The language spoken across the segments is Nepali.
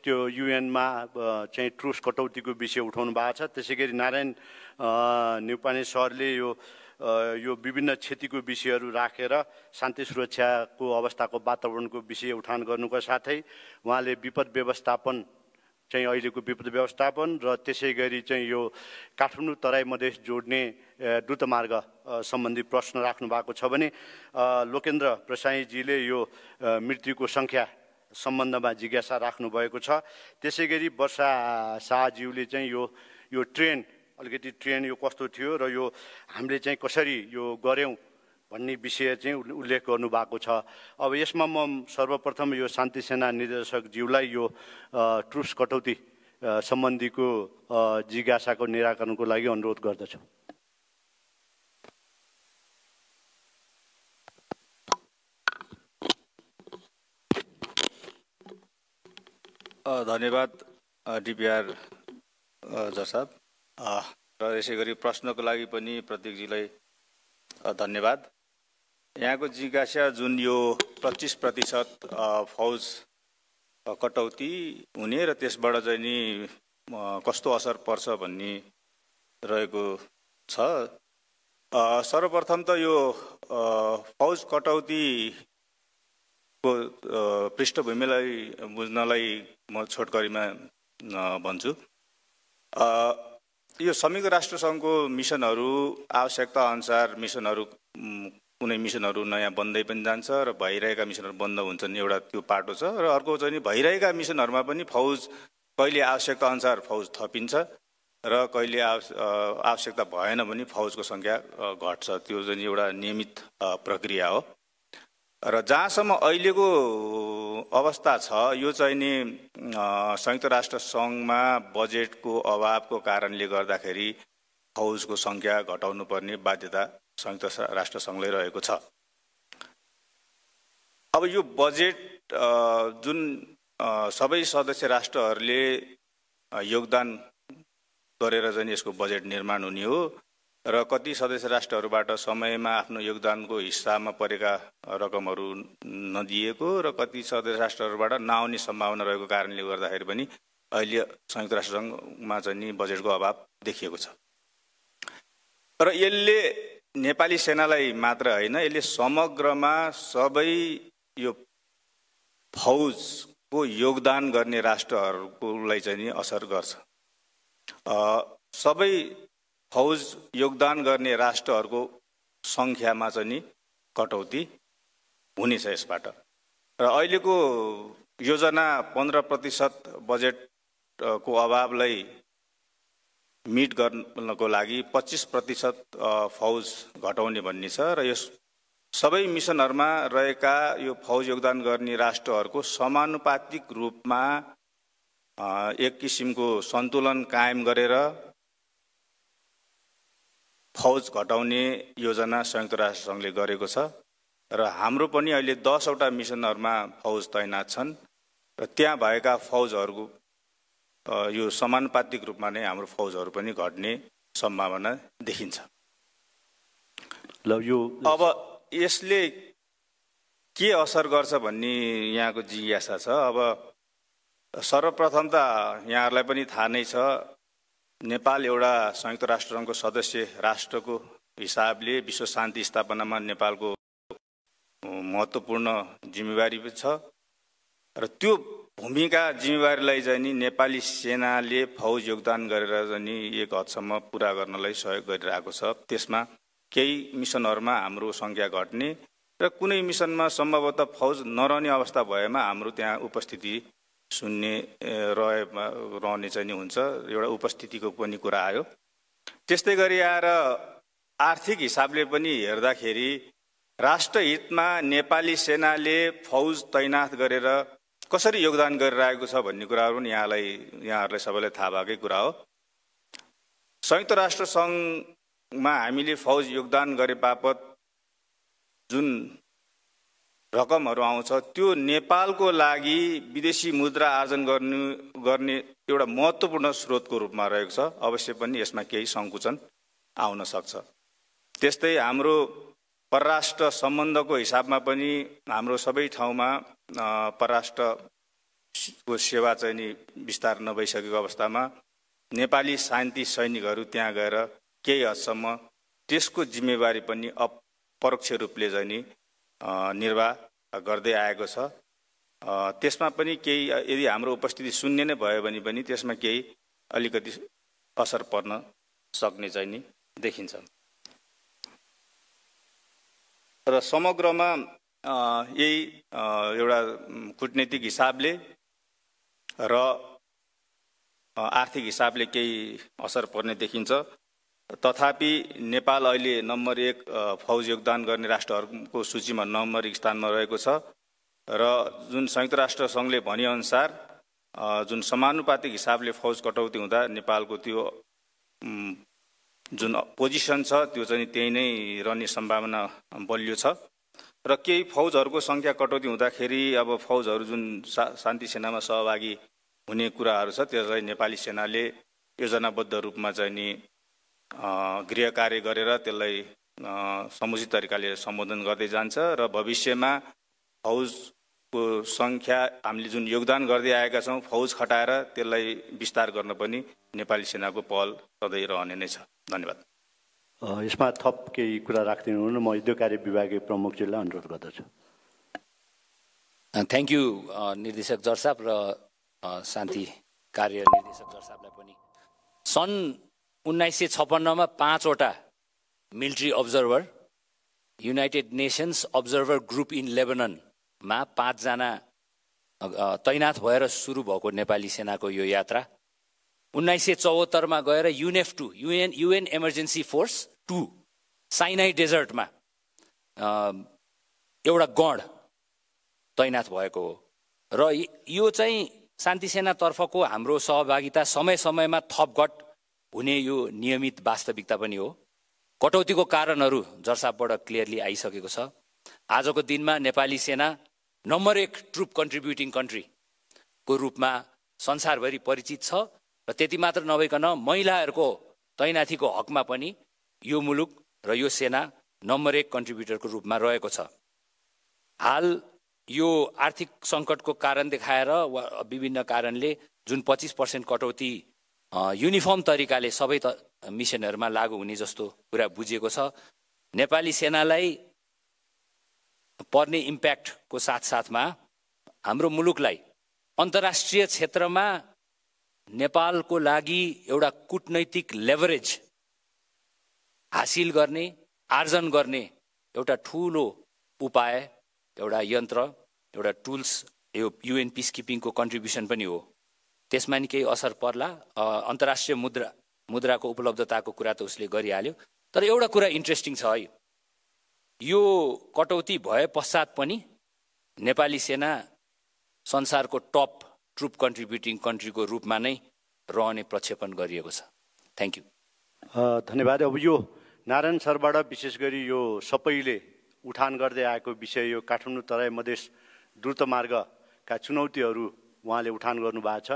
त्यो युएनमा चाहिँ ट्रुस कटौतीको विषय उठाउनु भएको छ। त्यसैगरी नारायण न्युपाने सरले यो विभिन्न क्षतिको विषयहरू राखेर शान्ति सुरक्षाको अवस्थाको वातावरणको विषय उठान गर्नुका साथै उहाँले विपद व्यवस्थापन चाहिँ अहिलेको विपद व्यवस्थापन र त्यसैगरी चाहिँ यो काठमाडौँ तराई मधेस जोड्ने द्रुतमार्ग सम्बन्धी प्रश्न राख्नु भएको छ भने लोकेन्द्र प्रसाईजीले यो मृत्युको सङ्ख्या सम्बन्धमा जिज्ञासा राख्नु भएको छ। त्यसैगरी वर्षा शाहज्यूले चाहिँ यो ट्रेन अलिकति ट्रेन यो कस्तो थियो र यो हामीले चाहिँ कसरी यो गर्यौं भन्ने विषय चाहिँ उल्लेख गर्नु भएको छ। अब यसमा म सर्वप्रथम यो शान्ति सेना निर्देशक ज्यूलाई यो ट्रुस कटौती सम्बन्धीको जिज्ञासाको निराकरणको लागि अनुरोध गर्दछु। धन्यवाद डिपिआर जज साहब र यसैगरी प्रश्नको लागि पनि प्रतीकजीलाई धन्यवाद। यहाँको जिज्ञासा जुन यो 25% फौज कटौती हुने र त्यसबाट चाहिँ नि कस्तो असर पर्छ भन्ने रहेको छ। सर्वप्रथम त यो फौज कटौती को पृष्ठभूमिलाई बुझ्नलाई म छोटकरीमा भन्छु। यो संयुक्त राष्ट्र सङ्घको मिसनहरू आवश्यकता अनुसार मिसनहरू कुनै मिसनहरू नयाँ बन्दै पनि जान्छ र भइरहेका मिसनहरू बन्द हुन्छन्, एउटा त्यो पाटो छ। र अर्को चाहिँ भइरहेका मिसनहरूमा पनि फौज कहिले आवश्यकता अनुसार फौज थपिन्छ र कहिले आवश्यकता भएन भने फौजको सङ्ख्या घट्छ। त्यो चाहिँ एउटा नियमित प्रक्रिया हो। र जहाँसम्म अहिलेको अवस्था छ यो चाहिँ नि संयुक्त राष्ट्र सङ्घमा बजेटको अभावको कारणले गर्दाखेरि फौजको सङ्ख्या घटाउनु पर्ने बाध्यता संयुक्त राष्ट्र सङ्घले रहेको छ। अब यो बजेट जुन सबै सदस्य राष्ट्रहरूले योगदान गरेर चाहिँ यसको बजेट निर्माण हुने हो र कति सदस्य राष्ट्रहरूबाट समयमा आफ्नो योगदानको हिस्सामा परेका रकमहरू नदिएको र कति सदस्य राष्ट्रहरूबाट नआउने सम्भावना रहेको कारणले गर्दाखेरि पनि अहिले संयुक्त राष्ट्र सङ्घमा चाहिँ नि बजेटको अभाव देखिएको छ। र यसले नेपाली सेनालाई मात्र होइन, यसले समग्रमा सबै यो फौजको योगदान गर्ने राष्ट्रहरूलाई चाहिँ नि असर गर्छ। सबै फौज योगदान गर्ने राष्ट्रहरूको सङ्ख्यामा चाहिँ नि कटौती हुनेछ यसबाट। र अहिलेको योजना 15% बजेटको अभावलाई मिट गर्नको लागि 25% फौज घटाउने भन्ने छ। र यस सबै मिसनहरूमा रहेका यो फौज योगदान गर्ने राष्ट्रहरूको समानुपातिक रूपमा एक किसिमको सन्तुलन कायम गरेर फौज घटाउने योजना संयुक्त राष्ट्र सङ्घले गरेको छ। र हाम्रो पनि अहिले 10 वटा मिसनहरूमा फौज तैनात छन् र त्यहाँ भएका फौजहरूको यो समानुपातिक रूपमा नै हाम्रो फौजहरू पनि घट्ने सम्भावना देखिन्छ। अब यसले के असर गर्छ भन्ने यहाँको जिज्ञासा छ। अब सर्वप्रथम त यहाँहरूलाई पनि थाहा नै छ, नेपाल एउटा संयुक्त राष्ट्र सङ्घको सदस्य राष्ट्रको हिसाबले विश्व शान्ति स्थापनामा नेपालको महत्त्वपूर्ण जिम्मेवारी छ। र त्यो भूमिका जिम्मेवारीलाई चाहिँ नि नेपाली सेनाले फौज योगदान गरेर चाहिँ नि एक हदसम्म पुरा गर्नलाई सहयोग गरिरहेको छ। त्यसमा केही मिसनहरूमा हाम्रो सङ्ख्या घट्ने र कुनै मिसनमा सम्भवतः फौज नरहने अवस्था भएमा हाम्रो त्यहाँ उपस्थिति सुन्ने रहने चाहिँ नि हुन्छ। एउटा उपस्थितिको पनि कुरा आयो। त्यस्तै गरी आएर आर्थिक हिसाबले पनि हेर्दाखेरि राष्ट्रहितमा नेपाली सेनाले फौज तैनात गरेर कसरी योगदान गरिरहेको छ भन्ने कुराहरू पनि यहाँहरूलाई सबैलाई थाहा भएकै कुरा हो। संयुक्त राष्ट्र सङ्घमा हामीले फौज योगदान गरे बापत जुन रकमहरू आउँछ त्यो नेपालको लागि विदेशी मुद्रा आर्जन गर्ने एउटा महत्त्वपूर्ण स्रोतको रूपमा रहेको छ। अवश्य पनि यसमा केही सङ्कुचन आउन सक्छ। त्यस्तै हाम्रो परराष्ट्र सम्बन्धको हिसाबमा पनि हाम्रो सबै ठाउँमा परराष्ट्र को सेवा चाहिँ नि विस्तार नभइसकेको अवस्थामा नेपाली शान्ति सैनिकहरू त्यहाँ गएर केही हदसम्म त्यसको जिम्मेवारी पनि अपरोक्ष रूपले चाहिँ नि निर्वाह गर्दै आएको छ। त्यसमा पनि केही यदि हाम्रो उपस्थिति शून्य नै भयो भने पनि त्यसमा केही अलिकति असर पर्न सक्ने चाहिँ नि देखिन्छ। र समग्रमा यही एउटा कूटनीतिक हिसाबले र आर्थिक हिसाबले केही असर पर्ने देखिन्छ। तथापि नेपाल अहिले नम्बर 1 फौज योगदान गर्ने राष्ट्रहरूको सूचीमा नम्बर 1 स्थानमा रहेको छ र जुन संयुक्त राष्ट्र सङ्घले भनेअनुसार जुन समानुपातिक हिसाबले फौज कटौती हुँदा नेपालको त्यो जुन पोजिसन छ त्यो चाहिँ त्यही नै रहने सम्भावना बलियो छ। र केही फौजहरूको सङ्ख्या कटौती हुँदाखेरि अब फौजहरू जुन शान्ति सेनामा सहभागी हुने कुराहरू छ त्यसलाई नेपाली सेनाले योजनाबद्ध रूपमा चाहिँ नि गृह कार्य गरेर त्यसलाई समुचित तरिकाले सम्बोधन गर्दै जान्छ र भविष्यमा फौजको सङ्ख्या हामीले जुन योगदान गर्दै आएका छौँ फौज खटाएर त्यसलाई विस्तार गर्न पनि नेपाली सेनाको पहल सधैँ रहने नै छ। धन्यवाद। यसमा थप केही कुरा राखिदिनु हुन म उद्योग कार्य विभागीय प्रमुखजीलाई अनुरोध गर्दछु। थ्याङ्क यू निर्देशक जर साहब र शान्ति कार्य निर्देशक जर साहबलाई पनि। सन् 1956 मा 5 वटा military observer United Nations observer group in लेबननमा 5 जना तैनात भएर सुरु भएको नेपाली सेनाको यो यात्रा 1974 मा गएर युनेफ 2 युएन इमर्जेन्सी फोर्स 2 साइनाई डेजर्टमा एउटा गण तैनात भएको हो र यो चाहिँ शान्ति सेनातर्फको हाम्रो सहभागिता समय समयमा थपघट हुने यो नियमित वास्तविकता पनि हो। कटौतीको कारणहरू जरसापबाट क्लियरली आइसकेको छ। आजको दिनमा नेपाली सेना नम्बर 1 ट्रुप कन्ट्रिब्युटिङ कन्ट्रीको रूपमा संसारभरि परिचित छ र त्यति मात्र नभइकन महिलाहरूको तैनाथीको हकमा पनि यो मुलुक र यो सेना नम्बर 1 कन्ट्रिब्युटरको रूपमा रहेको छ। हाल यो आर्थिक सङ्कटको कारण देखाएर विभिन्न कारणले जुन 25% कटौती युनिफर्म तरिकाले सबै मिसनहरूमा लागू हुने जस्तो कुरा बुझिएको छ। नेपाली सेनालाई पर्ने इम्प्याक्टको साथसाथमा हाम्रो मुलुकलाई अन्तर्राष्ट्रिय क्षेत्रमा नेपालको लागि एउटा कूटनैतिक लेभरेज हासिल गर्ने आर्जन गर्ने एउटा ठुलो उपाय एउटा यन्त्र एउटा टुल्स यो युएन पिस किपिङको कन्ट्रिब्युसन पनि हो। त्यसमा नि केही असर पर्ला। अन्तर्राष्ट्रिय मुद्राको उपलब्धताको कुरा त उसले गरिहाल्यो। तर एउटा कुरा इन्ट्रेस्टिङ छ है, यो कटौती भए पश्चात पनि नेपाली सेना संसारको टप ट्रुप कन्ट्रिब्युटिङ कन्ट्रीको रूपमा नै रहने प्रक्षेपण गरिएको छ। Thank you. धन्यवाद। अब यो नारायण सरबाट विशेष गरी यो सबैले उठान गर्दै आएको विषय यो काठमाडौँ तराई मधेस द्रुत मार्गका चुनौतीहरू उहाँले उठान गर्नुभएको छ।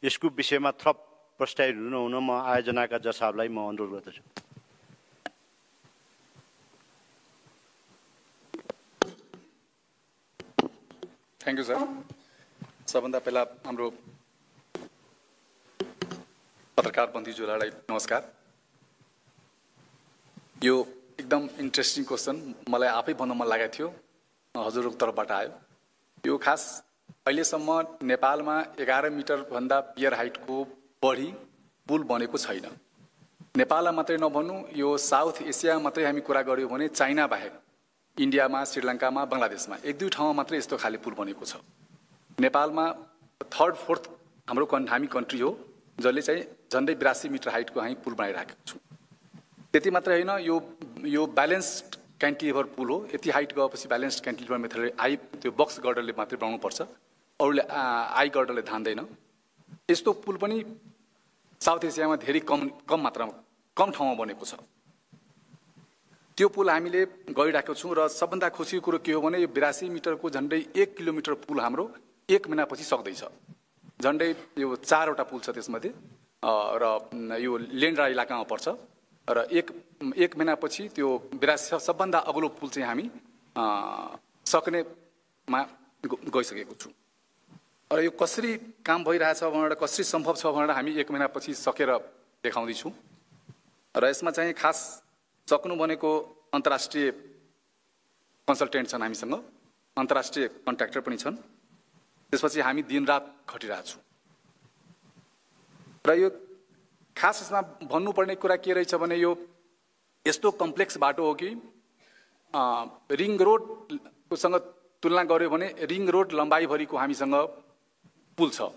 यसको विषयमा थप प्रस्ताव हुन म आयोजनाका जज साहबलाई म अनुरोध गर्दछु। Thank you sir. सबभन्दा पहिला हाम्रो पत्रकार बन्धुज्यूलाई नमस्कार। यो एकदम इन्ट्रेस्टिङ क्वेसन मलाई आफै भन्न मन लागेको थियो, हजुरको तर्फबाट आयो। यो खास अहिलेसम्म नेपालमा 11 मिटरभन्दा पियर हाइटको बढी पुल बनेको छैन। नेपाललाई मात्रै नभनौँ, यो साउथ एसिया मात्रै हामी कुरा गऱ्यौँ भने चाइना बाहेक इन्डियामा, श्रीलङ्कामा, बङ्गलादेशमा 1-2 ठाउँमा मात्रै यस्तो खाले पुल बनेको छ। नेपालमा 3rd 4th हाम्रो हामी कन्ट्री हो जसले चाहिँ झन्डै 82 मिटर हाइटको हामी पुल बनाइराखेको छौँ। त्यति मात्रै होइन, यो ब्यालेन्स्ड क्यान्टिलिभर पुल हो। यति हाइट गएपछि ब्यालेन्स्ड क्यान्टिलिभर मेथडले त्यो बक्स गर्डरले मात्रै बनाउनुपर्छ, अरूले आई गर्डरले धान्दैन। यस्तो पुल पनि साउथ एसियामा धेरै कम मात्रामा कम ठाउँमा बनेको छ। त्यो पुल हामीले गइरहेको छौँ र सबभन्दा खुसीको कुरो के हो भने यो 82 मिटरको झन्डै 1 किलोमिटर पुल हाम्रो 1 महिनापछि सक्दैछ। झन्डै यो 4 वटा पुल छ त्यसमध्ये र यो लेन्ड्रा इलाकामा पर्छ र एक महिनापछि त्यो 82 सबभन्दा अग्लो पुल चाहिँ हामी सक्नेमा गइसकेको छौँ। र यो कसरी काम भइरहेछ भनेर कसरी सम्भव छ भनेर हामी 1 महिनापछि सकेर देखाउँदैछौँ। र यसमा चाहिँ खास सक्नु भनेको अन्तर्राष्ट्रिय कन्सल्टेन्ट छन् हामीसँग, अन्तर्राष्ट्रिय कन्ट्र्याक्टर पनि छन्। त्यसपछि हामी दिनरात खटिरहेछौँ। र यो खास यसमा भन्नुपर्ने कुरा के रहेछ भने यो यस्तो कम्प्लेक्स बाटो हो कि रिङ रोडसँग तुलना गर्यो भने रिङ रोड लम्बाइभरिको हामीसँग पुल छ।